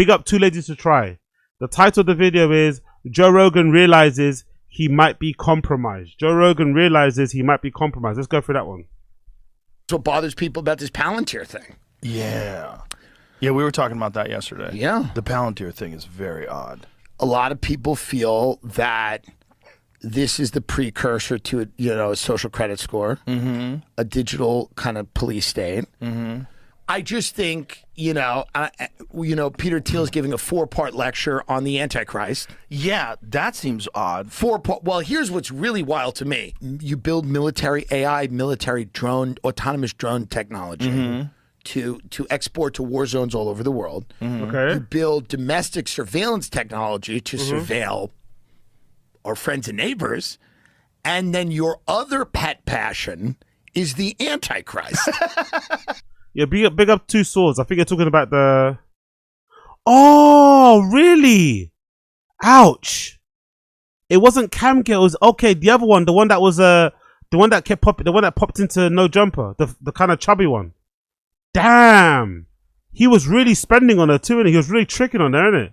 big up Too Lazy to Try. The title of the video is Joe Rogan realizes he might be compromised. Joe Rogan realizes he might be compromised. Let's go through that one. That's what bothers people about this Palantir thing. Yeah. Yeah, we were talking about that yesterday. Yeah. The Palantir thing is very odd. A lot of people feel that this is the precursor to a social credit score, a digital kind of police state. I just think, Peter Thiel is giving a 4-part lecture on the Antichrist. Yeah, that seems odd. 4-part. Well, here's what's really wild to me. You build military AI, military drone, autonomous drone technology to export to war zones all over the world. Okay. You build domestic surveillance technology to surveil our friends and neighbors. And then your other pet passion is the Antichrist. Yeah, big up Two Swords. I think you're talking about the... Oh, really? Ouch. It wasn't Cam Girl. It was, okay, the other one. The one that was... the one that kept popping... The one that popped into No Jumper. The kind of chubby one. Damn. He was really spending on her too, and he was really tricking on her, innit?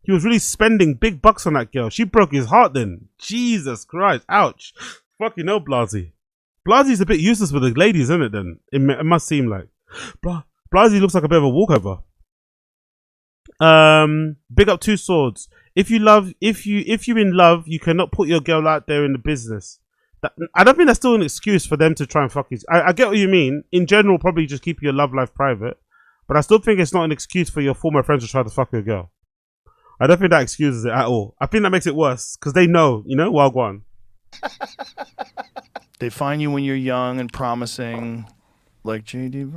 He was really spending big bucks on that girl. She broke his heart then. Jesus Christ. Ouch. Fucking no, Blasey. Blasey's a bit useless with the ladies, isn't it then? It must seem like. Blasey looks like a bit of a walkover. Big up Two Swords. If you're in love, you cannot put your girl out there in the business. I don't think that's still an excuse for them to try and fuck you. I get what you mean. In general, probably just keep your love life private. But I still think it's not an excuse for your former friends to try to fuck your girl. I don't think that excuses it at all. I think that makes it worse because they know, Wagwan. They find you when you're young and promising, like JD.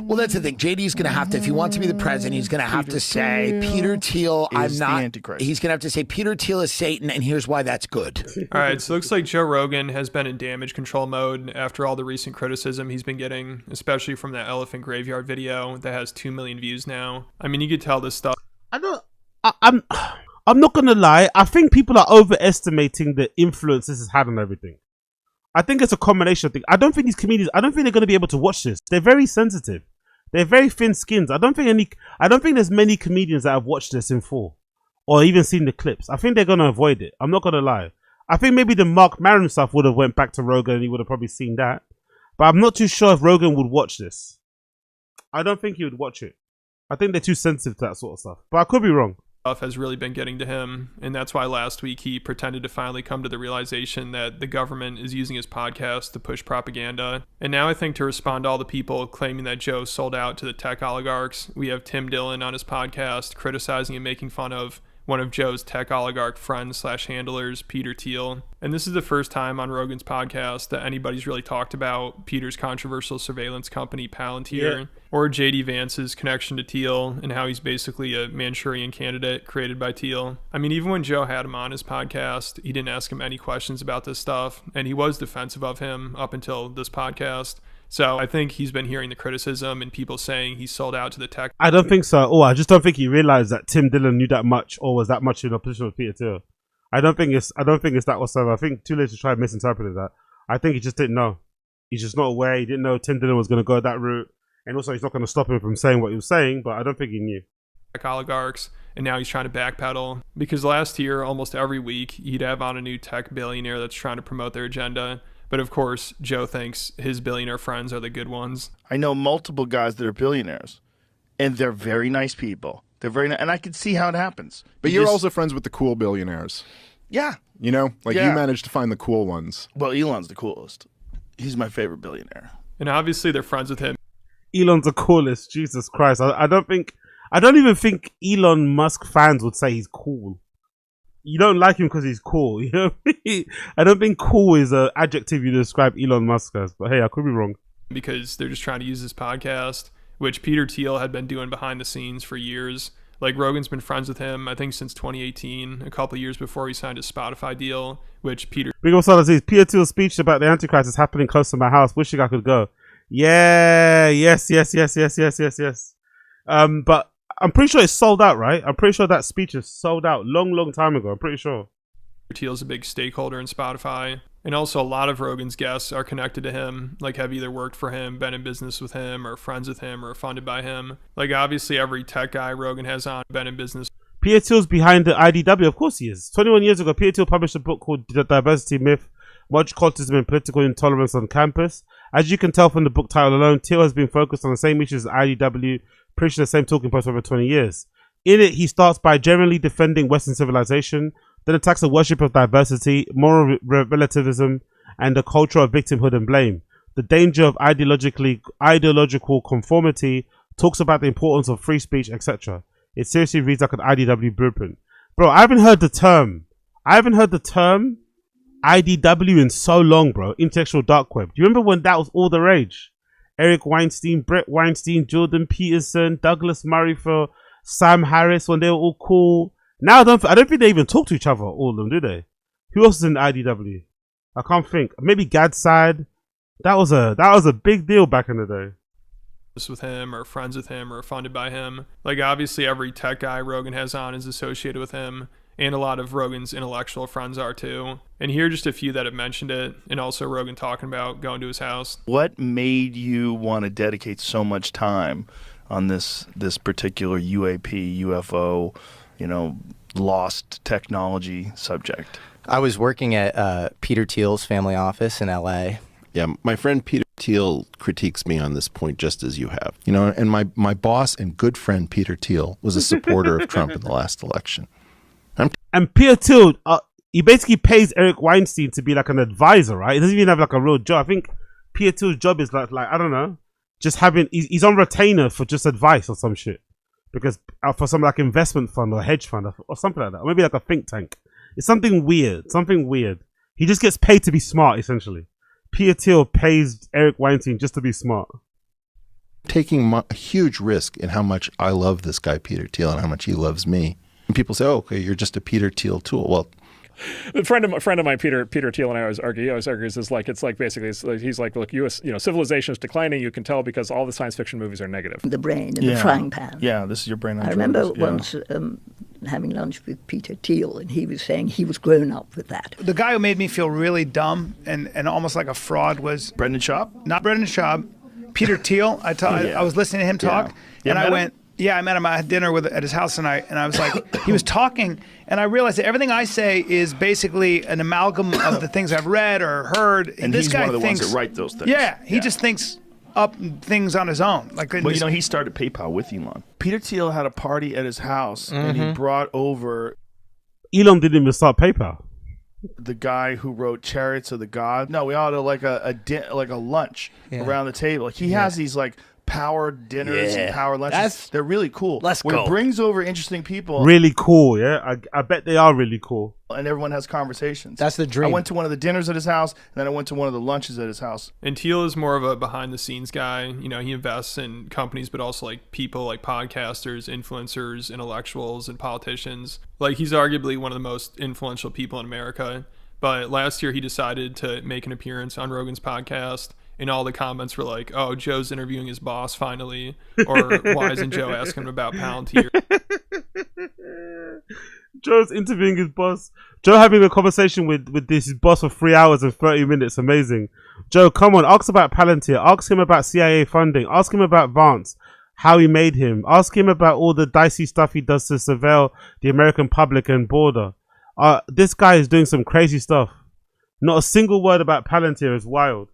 Well, that's the thing. JD's going to have to, if he wants to be the president, he's going to have to say, Peter Thiel, I'm not. The Antichrist. He's going to have to say, Peter Thiel is Satan, and here's why that's good. All right, so it looks like Joe Rogan has been in damage control mode after all the recent criticism he's been getting, especially from that elephant graveyard video that has 2 million views now. I mean, you could tell this stuff. I'm not gonna lie. I think people are overestimating the influence this has had on everything. I think it's a combination of things. I don't think these comedians. I don't think they're gonna be able to watch this. They're very sensitive. They're very thin-skinned. I don't think there's many comedians that have watched this in full or even seen the clips. I think they're gonna avoid it. I'm not gonna lie. I think maybe the Mark Maron stuff would have went back to Rogan and he would have probably seen that. But I'm not too sure if Rogan would watch this. I don't think he would watch it. I think they're too sensitive to that sort of stuff. But I could be wrong. Has really been getting to him, and that's why last week he pretended to finally come to the realization that the government is using his podcast to push propaganda. And now I think to respond to all the people claiming that Joe sold out to the tech oligarchs, we have Tim Dillon on his podcast criticizing and making fun of one of Joe's tech oligarch friends/handlers, Peter Thiel. And this is the first time on Rogan's podcast that anybody's really talked about Peter's controversial surveillance company, Palantir, or JD Vance's connection to Thiel and how he's basically a Manchurian candidate created by Thiel. I mean, even when Joe had him on his podcast, he didn't ask him any questions about this stuff, and he was defensive of him up until this podcast. So I think he's been hearing the criticism and people saying he sold out to the tech. I don't think so. I just don't think he realized that Tim Dillon knew that much or was that much in opposition with Peter Thiel. I don't think it's that whatsoever. I think Too Late to Try misinterpreted that. I think he just didn't know. He's just not aware. He didn't know Tim Dillon was going to go that route, and also he's not going to stop him from saying what he was saying. But I don't think he knew. Tech oligarchs, and now he's trying to backpedal because last year, almost every week, he'd have on a new tech billionaire that's trying to promote their agenda. But of course, Joe thinks his billionaire friends are the good ones. I know multiple guys that are billionaires, and they're very nice people. They're very nice, and I can see how it happens. But you're also friends with the cool billionaires. Yeah. You managed to find the cool ones. Well, Elon's the coolest. He's my favorite billionaire. And obviously they're friends with him. Elon's the coolest. Jesus Christ. I don't even think Elon Musk fans would say he's cool. You don't like him because he's cool. You know what I mean? I don't think cool is an adjective you describe Elon Musk as. But hey, I could be wrong. Because they're just trying to use this podcast, which Peter Thiel had been doing behind the scenes for years. Like, Rogan's been friends with him, I think, since 2018, a couple years before he signed his Spotify deal, which Peter... Big up says, Peter Thiel's speech about the Antichrist is happening close to my house. Wishing I could go. Yeah, yes. But I'm pretty sure it's sold out, right? I'm pretty sure that speech is sold out long time ago. I'm pretty sure. Thiel's a big stakeholder in Spotify. And also a lot of Rogan's guests are connected to him, like have either worked for him, been in business with him, or friends with him, or funded by him. Like obviously every tech guy Rogan has on been in business. Peter Thiel's behind the IDW, of course he is. 21 years ago, Peter Thiel published a book called The Diversity Myth, Multiculturalism and Political Intolerance on Campus. As you can tell from the book title alone, Thiel has been focused on the same issues as IDW, preaching the same talking points for over 20 years. In it, he starts by generally defending Western civilization, then attacks the worship of diversity, moral relativism, and the culture of victimhood and blame. The danger of ideological conformity, talks about the importance of free speech, etc. It seriously reads like an IDW blueprint. Bro, I haven't heard the term IDW in so long, bro. Intellectual dark web. Do you remember when that was all the rage? Eric Weinstein, Brett Weinstein, Jordan Peterson, Douglas Murray for Sam Harris, when they were all cool. Now I don't think they even talk to each other, all of them, do they? Who else is in the IDW? I can't think. Maybe Gadside. That was a big deal back in the day. With him, or friends with him, or funded by him. Like obviously every tech guy Rogan has on is associated with him, and a lot of Rogan's intellectual friends are too. And here are just a few that have mentioned it, and also Rogan talking about going to his house. What made you want to dedicate so much time on this particular UAP, UFO, lost technology subject? I was working at Peter Thiel's family office in LA. Yeah, my friend Peter Thiel critiques me on this point just as you have. And my boss and good friend Peter Thiel was a supporter of Trump in the last election. And Peter Thiel, he basically pays Eric Weinstein to be like an advisor, right? He doesn't even have like a real job. I think Peter Thiel's job is like I don't know, just having, he's on retainer for just advice or some shit. Because for some like investment fund or hedge fund or something like that. Or maybe like a think tank. It's something weird. He just gets paid to be smart, essentially. Peter Thiel pays Eric Weinstein just to be smart. Taking a huge risk in how much I love this guy, Peter Thiel, and how much he loves me. And people say, oh, okay, you're just a Peter Thiel tool. Well, a friend of mine, Peter Thiel, and I always argues is like it's like basically he's like, look, U.S. civilization is declining. You can tell because all the science fiction movies are negative. The brain in the frying pan. Yeah, this is your brain. I remember once having lunch with Peter Thiel, and he was saying he was grown up with that. The guy who made me feel really dumb and almost like a fraud was Brendan Schaub. Not Brendan Schaub, Peter Thiel. I was listening to him talk, and I went. Yeah, I met him. I had dinner at his house, and I was like, he was talking, and I realized that everything I say is basically an amalgam of the things I've read or heard. And this he's guy one of the thinks, ones that write those things. Yeah, he just thinks up things on his own. Well, he started PayPal with Elon. Peter Thiel had a party at his house, and he brought over. Elon didn't even start PayPal. The guy who wrote Chariots of the God. No, we all had like a lunch around the table. He has these like power dinners and power lunches. They're really cool. Let's go. It brings over interesting people. Really cool, yeah. I bet they are really cool. And everyone has conversations. That's the dream. I went to one of the dinners at his house, and then I went to one of the lunches at his house. And Thiel is more of a behind-the-scenes guy. He invests in companies, but also like people like podcasters, influencers, intellectuals, and politicians. Like he's arguably one of the most influential people in America. But last year he decided to make an appearance on Rogan's podcast. And all the comments were like, oh, Joe's interviewing his boss finally. Or why isn't Joe asking him about Palantir? Joe's interviewing his boss. Joe having a conversation with his boss for 3 hours and 30 minutes. Amazing. Joe, come on. Ask about Palantir. Ask him about CIA funding. Ask him about Vance. How he made him. Ask him about all the dicey stuff he does to surveil the American public and border. This guy is doing some crazy stuff. Not a single word about Palantir is wild.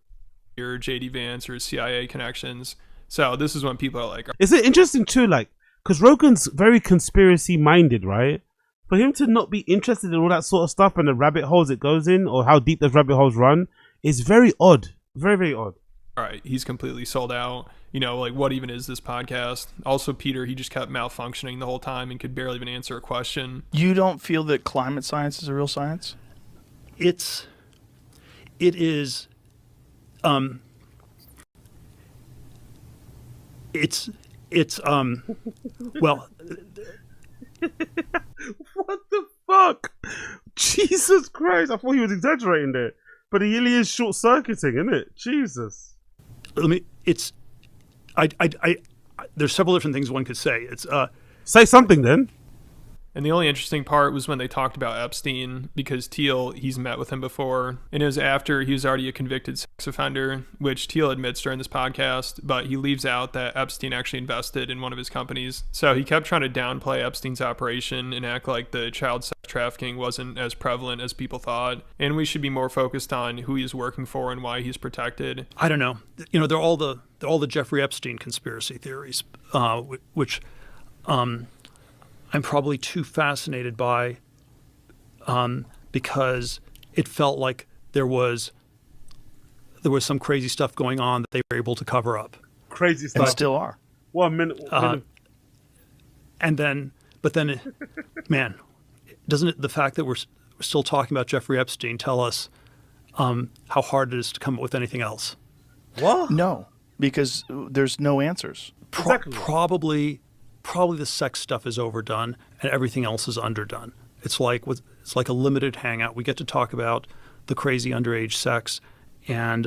Or JD Vance or his CIA connections. So this is when people are like... Is it interesting too, like, because Rogan's very conspiracy minded, right? For him to not be interested in all that sort of stuff and the rabbit holes it goes in, or how deep those rabbit holes run, is very odd. Very, very odd. All right, he's completely sold out. Like, what even is this podcast? Also, Peter, he just kept malfunctioning the whole time and could barely even answer a question. You don't feel that climate science is a real science? It is... well, what the fuck? Jesus Christ, I thought he was exaggerating there, but he really is short-circuiting, isn't it? Jesus. there's several different things one could say. Say something then. And the only interesting part was when they talked about Epstein, because Thiel, he's met with him before, and it was after he was already a convicted sex offender, which Thiel admits during this podcast, but he leaves out that Epstein actually invested in one of his companies. So he kept trying to downplay Epstein's operation and act like the child sex trafficking wasn't as prevalent as people thought, and we should be more focused on who he's working for and why he's protected. I don't know. You know, they're all the Jeffrey Epstein conspiracy theories, which I'm probably too fascinated by, because it felt like there was some crazy stuff going on that they were able to cover up. Crazy stuff. And still are. 1 minute. But then, man, doesn't it, the fact that we're still talking about Jeffrey Epstein tell us how hard it is to come up with anything else? What? No, because there's no answers. Exactly. Probably the sex stuff is overdone and everything else is underdone. It's like a limited hangout. We get to talk about the crazy underage sex and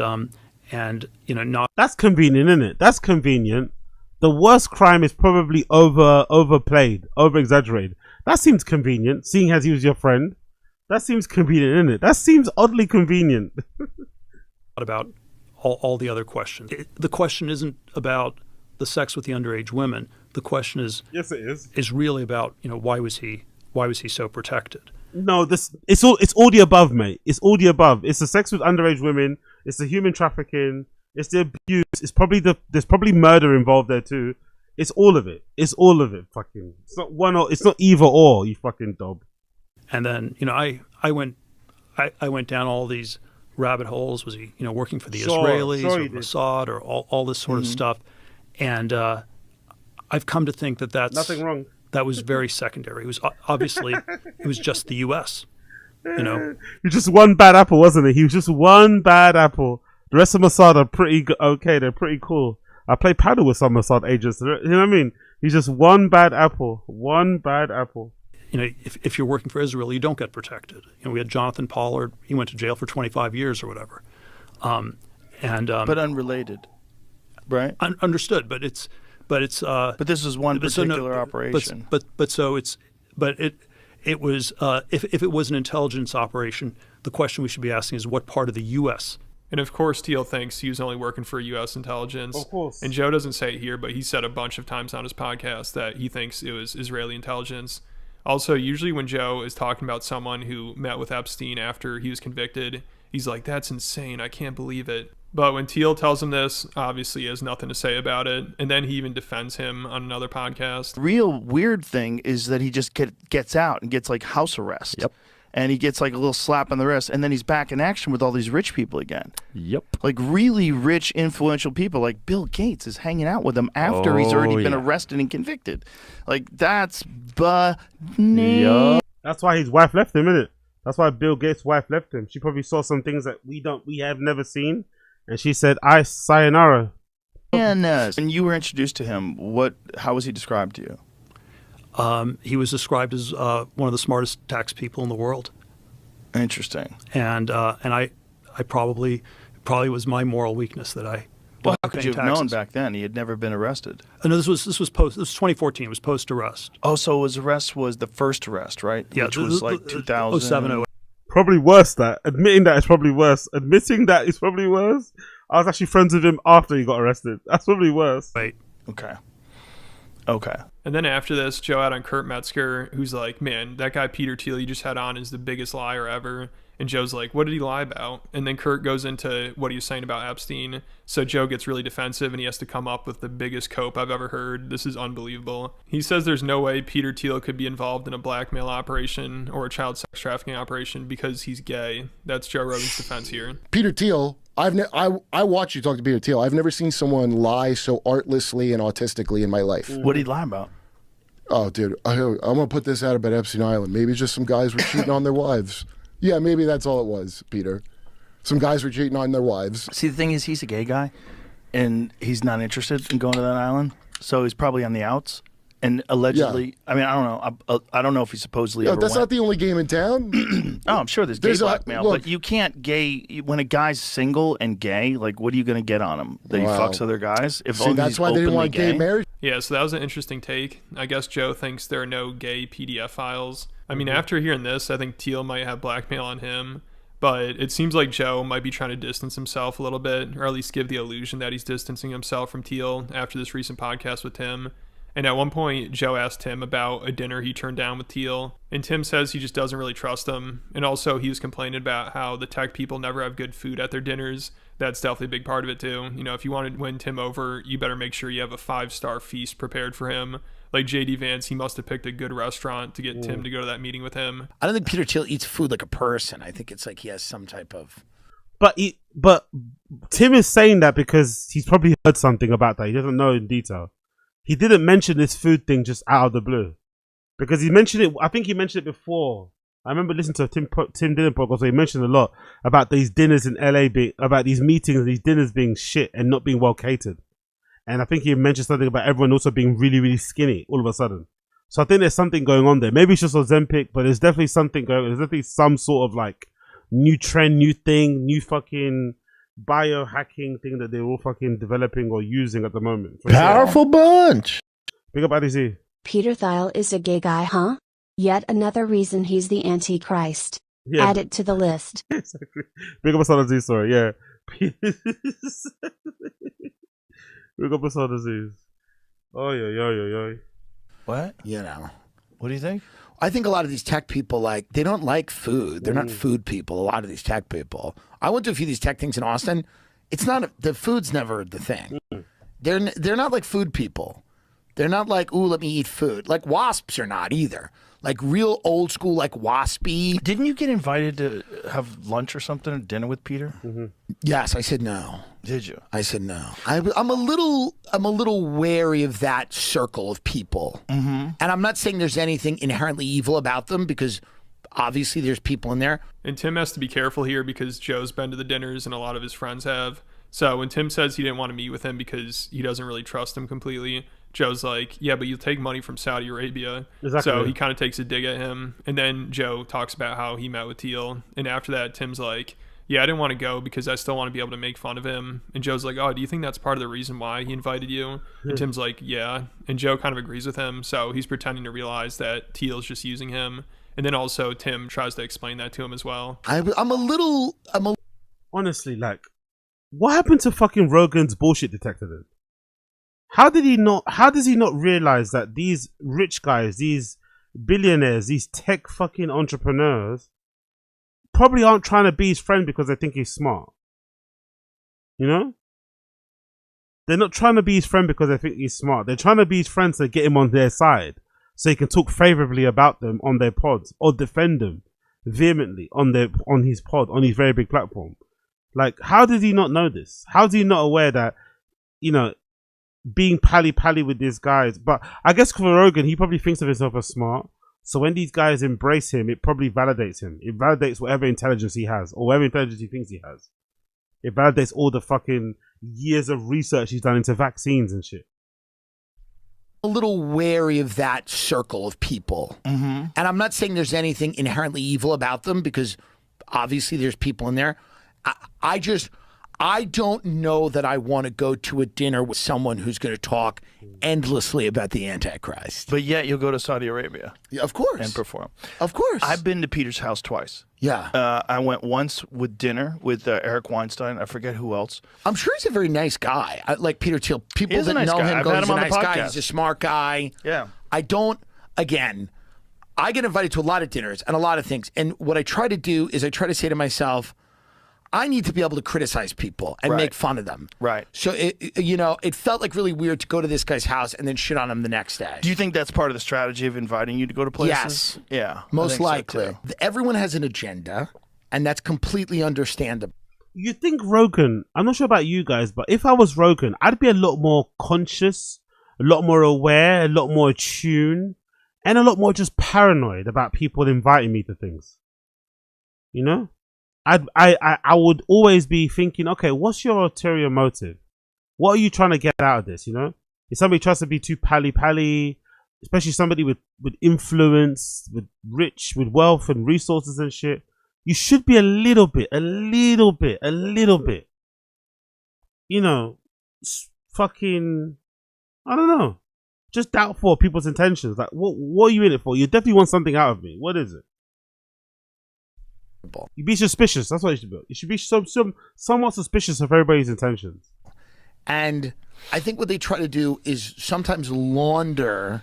not. That's convenient, isn't it? That's convenient. The worst crime is probably overplayed, over-exaggerated. That seems convenient, seeing as he was your friend. That seems convenient, isn't it? That seems oddly convenient. About all the other questions. The question isn't about the sex with the underage women. The question is, yes, it is. Is really about, why was he so protected? No, it's all the above, mate. It's all the above. It's the sex with underage women. It's the human trafficking. It's the abuse. It's probably there's probably murder involved there too. It's all of it. It's all of it. Fucking. It's not one or. It's not either or. You fucking dob. And then I went down all these rabbit holes. Was he working for the Israelis or Mossad or all this sort of stuff? And I've come to think that's nothing wrong. That was very secondary. It was obviously it was just the U.S. He was just one bad apple, wasn't it? He was just one bad apple. The rest of Mossad are pretty okay. They're pretty cool. I play paddle with some Mossad agents. You know what I mean? He's just one bad apple. One bad apple. If you're working for Israel, you don't get protected. We had Jonathan Pollard. He went to jail for 25 years or whatever. But unrelated, right? Understood. But this is one particular operation. But it was if it was an intelligence operation, the question we should be asking is what part of the U.S. And of course, Thiel thinks he was only working for U.S. intelligence. Of course. And Joe doesn't say it here, but he said a bunch of times on his podcast that he thinks it was Israeli intelligence. Also, usually when Joe is talking about someone who met with Epstein after he was convicted, he's like, that's insane. I can't believe it. But when Thiel tells him this, obviously he has nothing to say about it. And then he even defends him on another podcast. The real weird thing is that he just gets out and gets like house arrest. Yep. And he gets like a little slap on the wrist, and then he's back in action with all these rich people again. Yep. Like really rich, influential people. Like Bill Gates is hanging out with him after he's already been arrested and convicted. Like that's bananas. That's why his wife left him, isn't it? That's why Bill Gates' wife left him. She probably saw some things that we have never seen, and she said, sayonara. When you were introduced to him, how was he described to you? He was described as one of the smartest tax people in the world. Interesting. And I probably was my moral weakness that I. Well, how could you have known back then? He had never been arrested. No, this was 2014. It was post arrest. Oh, so his arrest was the first arrest, right? Yeah, which was like 2007. 08. Probably worse. Admitting that is probably worse. Admitting that is probably worse. I was actually friends with him after he got arrested. That's probably worse. Right. Okay. And then after this, Joe had on Kurt Metzger, who's like, man, that guy Peter Thiel you just had on is the biggest liar ever. And Joe's like, what did he lie about? And then Kurt goes into what he was saying about Epstein. So Joe gets really defensive and he has to come up with the biggest cope I've ever heard. This is unbelievable. He says there's no way Peter Thiel could be involved in a blackmail operation or a child sex trafficking operation because he's gay. That's Joe Rogan's defense here. Peter Thiel, I watched you talk to Peter Thiel. I've never seen someone lie so artlessly and autistically in my life. What did he lie about? Oh, dude, I'm going to put this out about Epstein Island. Maybe just some guys were cheating on their wives. Yeah, maybe that's all it was, Peter. Some guys were cheating on their wives. See, the thing is, he's a gay guy, and he's not interested in going to that island, so he's probably on the outs. And allegedly, I mean, I don't know. I don't know if he supposedly ever that's went. not the only game in town. Oh, I'm sure there's gay blackmail, but you can't when a guy's single and gay, like, what are you going to get on him? That he fucks other guys? See, that's why they didn't want gay marriage. Yeah, so that was an interesting take. I guess Joe thinks there are no gay PDF files. I mean, after hearing this, I think Thiel might have blackmail on him. But it seems like Joe might be trying to distance himself a little bit, or at least give the illusion that he's distancing himself from Thiel after this recent podcast with Tim. And at one point, Joe asked Tim about a dinner he turned down with Thiel, and Tim says he just doesn't really trust him. And also, he was complaining about how the tech people never have good food at their dinners. That's definitely a big part of it too. You know, if you want to win Tim over, you better make sure you have a 5-star feast prepared for him. Like JD Vance, he must have picked a good restaurant to get Tim to go to that meeting with him. I don't think Peter Thiel eats food like a person. I think it's like he has some type of... But Tim is saying that because he's probably heard something about that. He doesn't know in detail. He didn't mention this food thing just out of the blue. Because he mentioned it, I think he mentioned it before. I remember listening to a Tim Dillon podcast where he mentioned a lot about these dinners in LA, about these meetings, these dinners being shit and not being well catered. And I think he mentioned something about everyone also being really, really skinny all of a sudden. So I think there's something going on there. Maybe it's just Ozempic, but there's definitely something going on. There's definitely some sort of like new trend, new thing, new fucking biohacking thing that they're all fucking developing or using at the moment. Powerful bunch. Big up IDC. Peter Thiel is a gay guy, huh? Yet another reason he's the Antichrist. Yeah. Add it to the list. Exactly. Big up Asada Z, sorry, yeah. Big up Asada Z. Oh, yeah. What? You know. What do you think? I think a lot of these tech people, like, they don't like food. They're not food people, a lot of these tech people. I went to a few of these tech things in Austin. It's not, the food's never the thing. They're not like food people. They're not like, ooh, let me eat food. Like wasps are not either. Like real old school, like waspy. Didn't you get invited to have lunch or something, or dinner with Peter? Yes, I said no. Did you? I said no. I'm a little wary of that circle of people. And I'm not saying there's anything inherently evil about them because obviously there's people in there. And Tim has to be careful here because Joe's been to the dinners and a lot of his friends have. So when Tim says he didn't want to meet with him because he doesn't really trust him completely, Joe's like, yeah, but you take money from Saudi Arabia. Exactly. So he kind of takes a dig at him. And then Joe talks about how he met with Thiel. And after that, Tim's like, yeah, I didn't want to go because I still want to be able to make fun of him. And Joe's like, oh, do you think that's part of the reason why he invited you? And Tim's like, yeah. And Joe kind of agrees with him. So he's pretending to realize that Thiel's just using him. And then also Tim tries to explain that to him as well. Honestly, like, what happened to fucking Rogan's bullshit detector then? How does he not realize that these rich guys, these billionaires, these tech fucking entrepreneurs probably aren't trying to be his friend because they think he's smart? You know? They're not trying to be his friend because they think he's smart. They're trying to be his friends to get him on their side so he can talk favorably about them on their pods or defend them vehemently on his pod, on his very big platform. Like, how did he not know this? How is he not aware that, you know, being pally with these guys? But I guess for Rogan, he probably thinks of himself as smart. So when these guys embrace him, it probably validates him. It validates whatever intelligence he has or whatever intelligence he thinks he has. It validates all the fucking years of research he's done into vaccines and shit. A little wary of that circle of people. And I'm not saying there's anything inherently evil about them because obviously there's people in there. I don't know that I want to go to a dinner with someone who's going to talk endlessly about the Antichrist. But yet you'll go to Saudi Arabia. Yeah, of course. And perform. Of course. I've been to Peter's house twice. Yeah. I went once with dinner with Eric Weinstein. I forget who else. I'm sure he's a very nice guy. Like Peter Thiel. People He is that a nice know guy. him I've go, had he's him a on the nice guy. podcast. He's a smart guy. Yeah. I get invited to a lot of dinners and a lot of things. And what I try to do is I try to say to myself, I need to be able to criticize people and make fun of them. Right. So, it felt like really weird to go to this guy's house and then shit on him the next day. Do you think that's part of the strategy of inviting you to go to places? Yes. Yeah. Most I think so, likely. too. Everyone has an agenda, and that's completely understandable. You think Rogan, I'm not sure about you guys, but if I was Rogan, I'd be a lot more conscious, a lot more aware, a lot more attuned, and a lot more just paranoid about people inviting me to things. You know? I would always be thinking, okay, what's your ulterior motive? What are you trying to get out of this, you know? If somebody tries to be too pally, especially somebody with influence, with wealth and resources and shit, you should be a little bit, you know, fucking, I don't know. just doubtful of people's intentions. Like, what are you in it for? You definitely want something out of me. What is it? You be suspicious. That's what you should be. You should be somewhat suspicious of everybody's intentions. And I think what they try to do is sometimes launder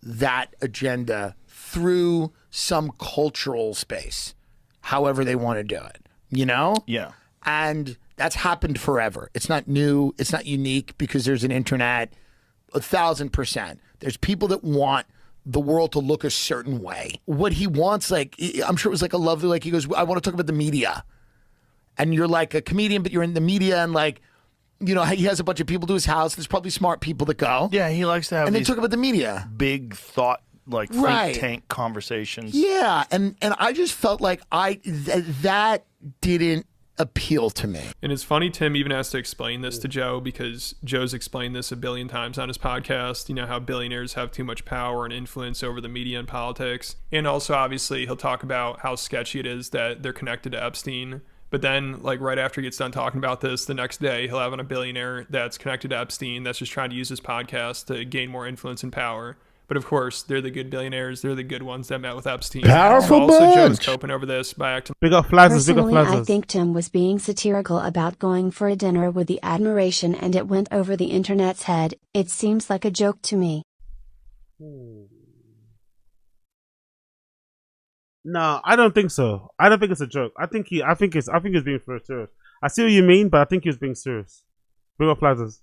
that agenda through some cultural space, however they want to do it, you know? Yeah. And that's happened forever. It's not new. It's not unique because there's an internet. 1,000%. There's people that want the world to look a certain way. What he wants, like, I'm sure it was like a lovely, like, he goes, I want to talk about the media. And you're like a comedian, but you're in the media, and like, you know, he has a bunch of people to his house. There's probably smart people that go. Yeah, he likes to have and they these talk about the media. Big thought, like Right. think tank conversations. Yeah, and I just felt like that didn't appeal to me. And it's funny Tim even has to explain this to Joe, because Joe's explained this a billion times on his podcast, you know, how billionaires have too much power and influence over the media and politics. And also, obviously, he'll talk about how sketchy it is that they're connected to Epstein. But then, like, right after he gets done talking about this, the next day he'll have on a billionaire that's connected to Epstein that's just trying to use his podcast to gain more influence and power. But of course, they're the good billionaires. They're the good ones that met with Epstein. Powerful also, Joe's bunch. coping over this by acting. Big up Flazzers, big up Personally, I Flazzers. think Tim was being satirical about going for a dinner with the admiration, and it went over the internet's head. It seems like a joke to me. No, I don't think so. I don't think it's a joke. I think he's being serious. I see what you mean, but I think he was being serious. Big up Flazzers.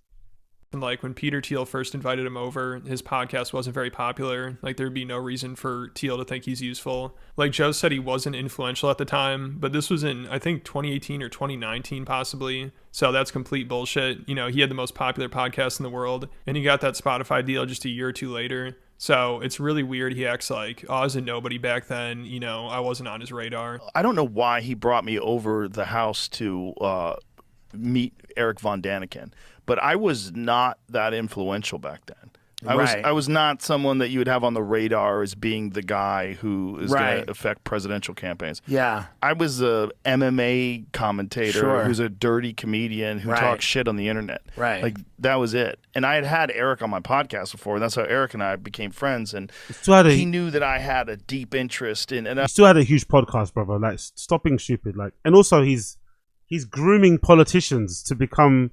And like when Peter Thiel first invited him over, his podcast wasn't very popular. Like there'd be no reason for Thiel to think he's useful. Like Joe said, he wasn't influential at the time, but this was in, I think, 2018 or 2019 possibly. So that's complete bullshit. You know, he had the most popular podcast in the world, and he got that Spotify deal just a year or two later. So it's really weird. He acts like, oh, I was a nobody back then. You know, I wasn't on his radar. I don't know why he brought me over the house to meet Eric Von Daniken, but I was not that influential back then. I was not someone that you would have on the radar as being the guy who is going to affect presidential campaigns. Yeah. I was a MMA commentator Sure. who's a dirty comedian who talks shit on the internet. Right. Like, that was it. And I had Eric on my podcast before, and that's how Eric and I became friends. And he knew that I had a deep interest in... And he still had a huge podcast, brother. Like, stop being stupid. Like, and also he's grooming politicians to become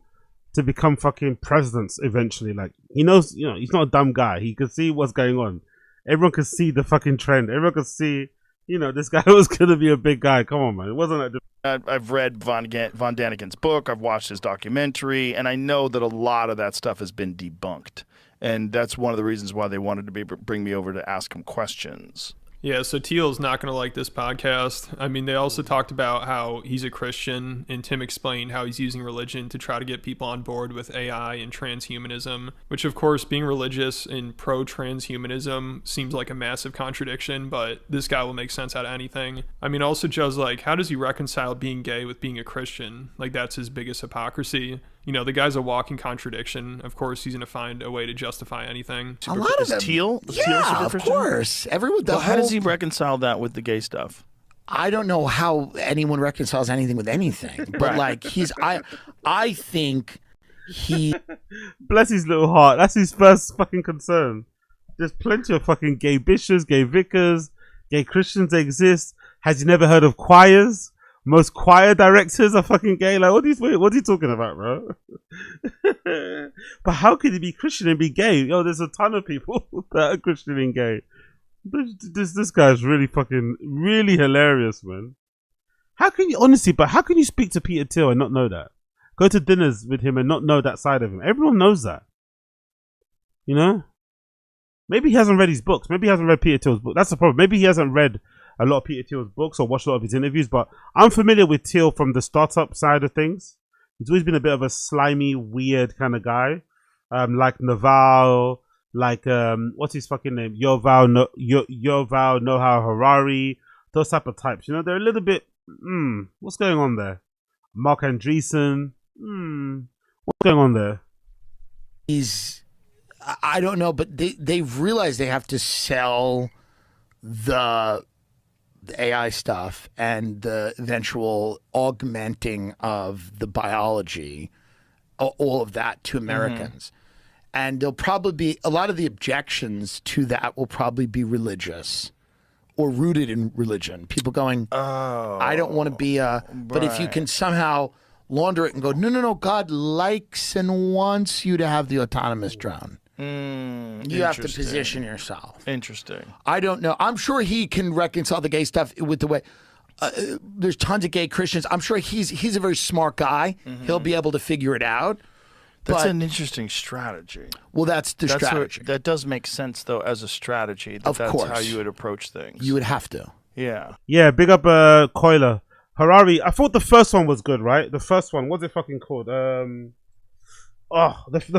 fucking presidents eventually. Like, he knows, you know, he's not a dumb guy. He can see what's going on. Everyone can see the fucking trend. Everyone can see, you know, this guy was gonna be a big guy. Come on, man. It wasn't like I've read Von Daniken's book. I've watched his documentary, and I know that a lot of that stuff has been debunked. And that's one of the reasons why they wanted to bring me over to ask him questions. Yeah, so Thiel's not going to like this podcast. I mean, they also talked about how he's a Christian, and Tim explained how he's using religion to try to get people on board with AI and transhumanism, which, of course, being religious and pro-transhumanism seems like a massive contradiction, but this guy will make sense out of anything. I mean, also, Joe's like, how does he reconcile being gay with being a Christian? Like, that's his biggest hypocrisy. You know, the guy's a walking contradiction. Of course, he's going to find a way to justify anything. A lot of them. Thiel? Yeah, of course. Everyone. How does he reconcile that with the gay stuff? I don't know how anyone reconciles anything with anything, but like I think he. bless his little heart. That's his first fucking concern. There's plenty of fucking gay bishops, gay vicars, gay Christians that exist. Has he never heard of choirs? Most choir directors are fucking gay. Like, what's he talking about, bro? But how could he be Christian and be gay? Yo, there's a ton of people that are Christian and gay. This guy's really hilarious, man. How can you speak to Peter Thiel and not know that? Go to dinners with him and not know that side of him. Everyone knows that. You know? Maybe he hasn't read his books. Maybe he hasn't read Peter Thiel's book. That's the problem. Maybe he hasn't read a lot of Peter Thiel's books or watched a lot of his interviews, but I'm familiar with Thiel from the startup side of things. He's always been a bit of a slimy, weird kind of guy. Like Naval, like what's his fucking name? Yuval Noah Harari, those type of types. You know, they're a little bit what's going on there? Mark Andreessen, what's going on there? I don't know, but they've realized they have to sell the AI stuff and the eventual augmenting of the biology, all of that to Americans. And there'll probably be a lot of the objections to that will probably be religious or rooted in religion. People going, I don't want to be a, but if you can somehow launder it and go, no, God likes and wants you to have the autonomous drone. You have to position yourself. Interesting. I don't know. I'm sure he can reconcile the gay stuff with the way. There's tons of gay Christians. I'm sure he's a very smart guy. He'll be able to figure it out. That's an interesting strategy. Well, that's the strategy. That does make sense, though, as a strategy. That's how you would approach things. You would have to. Yeah. Yeah, big up Coiler. Harari, I thought the first one was good, right? The first one, what's it fucking called? The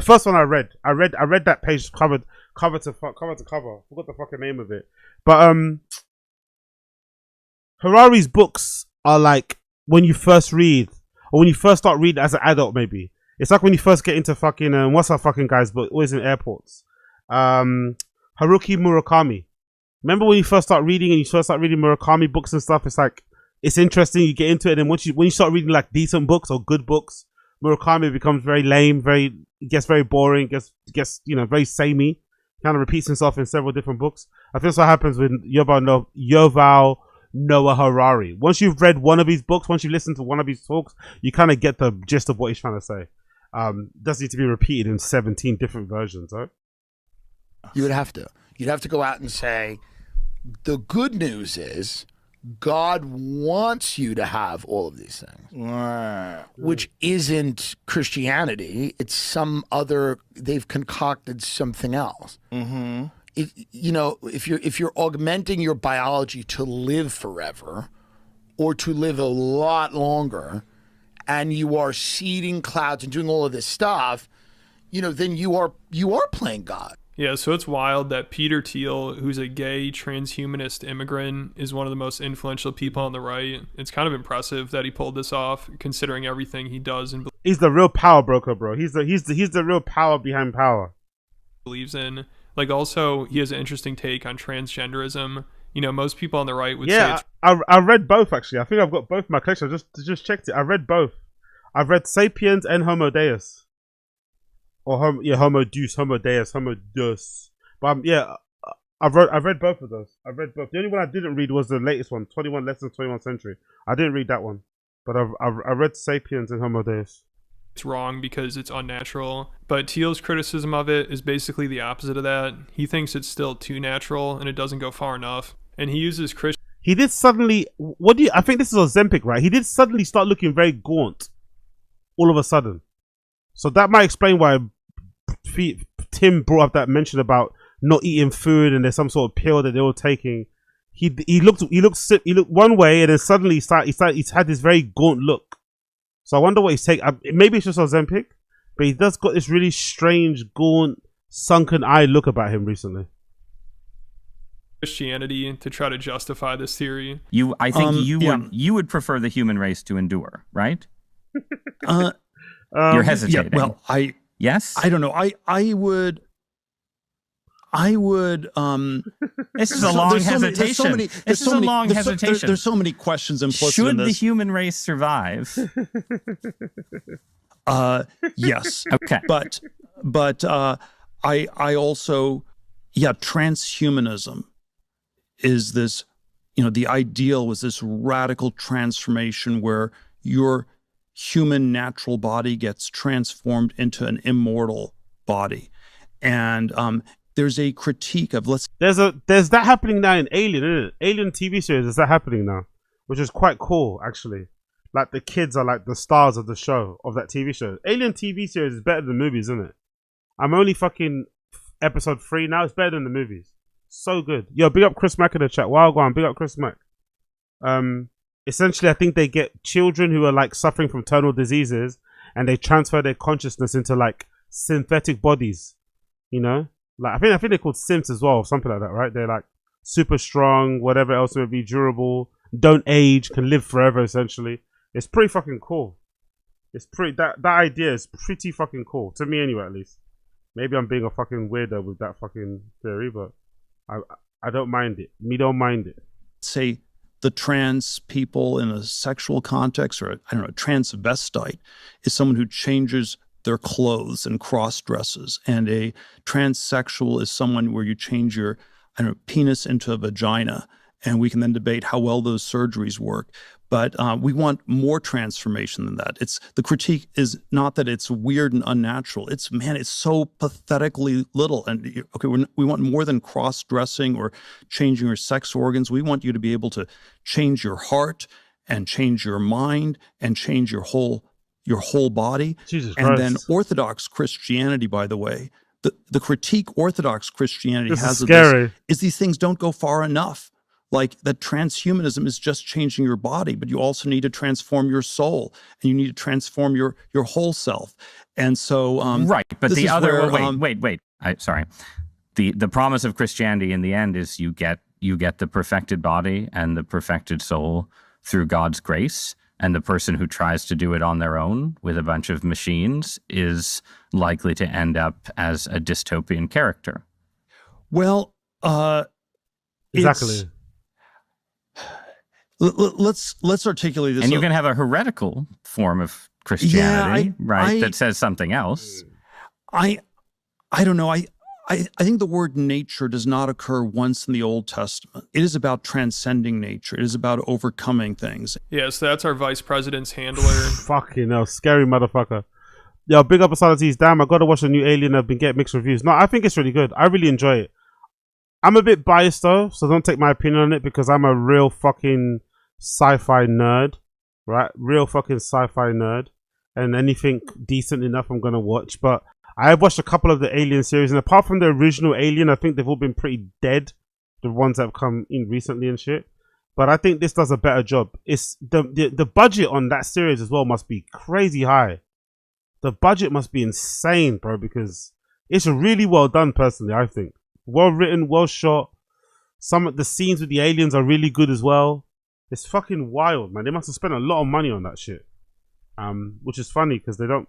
first one I read that page cover to cover. I forgot the fucking name of it. But Harari's books are like when you first read, or when you first start reading as an adult, maybe. It's like when you first get into fucking what's that fucking guy's book? Always in airports. Haruki Murakami. Remember when you first start reading and you first start reading Murakami books and stuff? It's like it's interesting. You get into it, and when you start reading like decent books or good books, Murakami becomes very lame. Gets very boring. Gets very samey. Kind of repeats himself in several different books. I think that's what happens with Yuval Noah Harari. Once you've read one of his books, once you listen to one of his talks, you kind of get the gist of what he's trying to say. Doesn't need to be repeated in 17 different versions, right? You would have to. You'd have to go out and say, the good news is God wants you to have all of these things, which isn't Christianity. It's some other. They've concocted something else. Mm-hmm. If you're augmenting your biology to live forever, or to live a lot longer, and you are seeding clouds and doing all of this stuff, then you are playing God. Yeah, so it's wild that Peter Thiel, who's a gay transhumanist immigrant, is one of the most influential people on the right. It's kind of impressive that he pulled this off, considering everything he does and he's the real power broker, bro. He's the real power behind power. Believes in. Like, also, he has an interesting take on transgenderism. Most people on the right would say. Yeah, I read both actually. I think I've got both in my collection. I just checked it. I read both. I've read Sapiens and Homo Deus. Or Homo Deus, Homo Deus, Homo Deus. But I've read both of those. I've read both. The only one I didn't read was the latest one, 21 Lessons, 21st Century. I didn't read that one, but I read Sapiens and Homo Deus. It's wrong because it's unnatural. But Thiel's criticism of it is basically the opposite of that. He thinks it's still too natural and it doesn't go far enough. And he uses Christian. He did suddenly. I think this is Ozempic, right? He did suddenly start looking very gaunt. All of a sudden. So that might explain why Tim brought up that mention about not eating food and there's some sort of pill that they were taking. He looked one way and then suddenly he's had this very gaunt look. So I wonder what he's taking. Maybe it's just Ozempic, but he does got this really strange, gaunt, sunken eye look about him recently. Christianity to try to justify this theory. I think you would prefer the human race to endure, right? You're hesitating. Yeah, well, yes. I don't know. I would. This is a long hesitation. This is a long hesitation. There's so many questions implicit in this. Should the human race survive? Yes. Okay. But I also, transhumanism is this. The ideal was this radical transformation where your human natural body gets transformed into an immortal body, and there's a critique of there's that happening now in Alien, isn't it? Alien TV series is that happening now, which is quite cool actually. Like the kids are like the stars of the show, of that TV show. Alien TV series is better than the movies, isn't it? I'm only fucking episode 3 now. It's better than the movies. So good. Yo, big up Chris Mack in the chat. Wow, go on, big up Chris Mack. Essentially, I think they get children who are like suffering from terminal diseases, and they transfer their consciousness into like synthetic bodies. Like I think they're called synths as well, or something like that, right? They're like super strong, whatever else would be durable, don't age, can live forever. Essentially, it's pretty fucking cool. It's pretty that idea is pretty fucking cool to me, anyway. At least, maybe I'm being a fucking weirdo with that fucking theory, but I don't mind it. Me don't mind it. Say the trans people in a sexual context, or a transvestite, is someone who changes their clothes and cross dresses, and a transsexual is someone where you change your penis into a vagina, and we can then debate how well those surgeries work. But we want more transformation than that. The critique is not that it's weird and unnatural. It's so pathetically little. And okay, we want more than cross-dressing or changing your sex organs. We want you to be able to change your heart and change your mind and change your whole body. Jesus and Christ. Then Orthodox Christianity, by the way, the critique Orthodox Christianity This has is scary. is these things don't go far enough. Like that transhumanism is just changing your body, but you also need to transform your soul, and you need to transform your whole self. And so, right. But the other wait. Sorry. The promise of Christianity in the end is you get the perfected body and the perfected soul through God's grace. And the person who tries to do it on their own with a bunch of machines is likely to end up as a dystopian character. Well, exactly. Let's articulate this. And you can have a heretical form of Christianity, that says something else. I don't know. I think the word nature does not occur once in the Old Testament. It is about transcending nature. It is about overcoming things. Yeah, so that's our vice president's handler. Fucking hell, scary motherfucker. Yo, big up Asadatis. Damn, I gotta watch the new Alien. I've been getting mixed reviews. No, I think it's really good. I really enjoy it. I'm a bit biased though, so don't take my opinion on it because I'm a real fucking sci-fi nerd, right? Real fucking sci-fi nerd. And anything decent enough I'm gonna watch. But I have watched a couple of the Alien series, and apart from the original Alien, I think they've all been pretty dead. The ones that have come in recently and shit. But I think this does a better job. It's the budget on that series as well must be crazy high. The budget must be insane, bro, because it's really well done. Personally, I think well written, well shot. Some of the scenes with the aliens are really good as well. It's fucking wild, man. They must have spent a lot of money on that shit. Which is funny because they don't,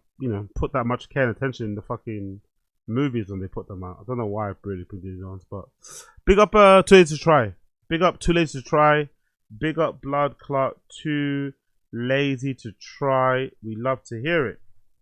put that much care and attention in the fucking movies when they put them out. I don't know why I really put these on, but big up Too Lazy to Try. Big up Too Lazy to Try. Big up Blood Clot Too Lazy to Try. We love to hear it.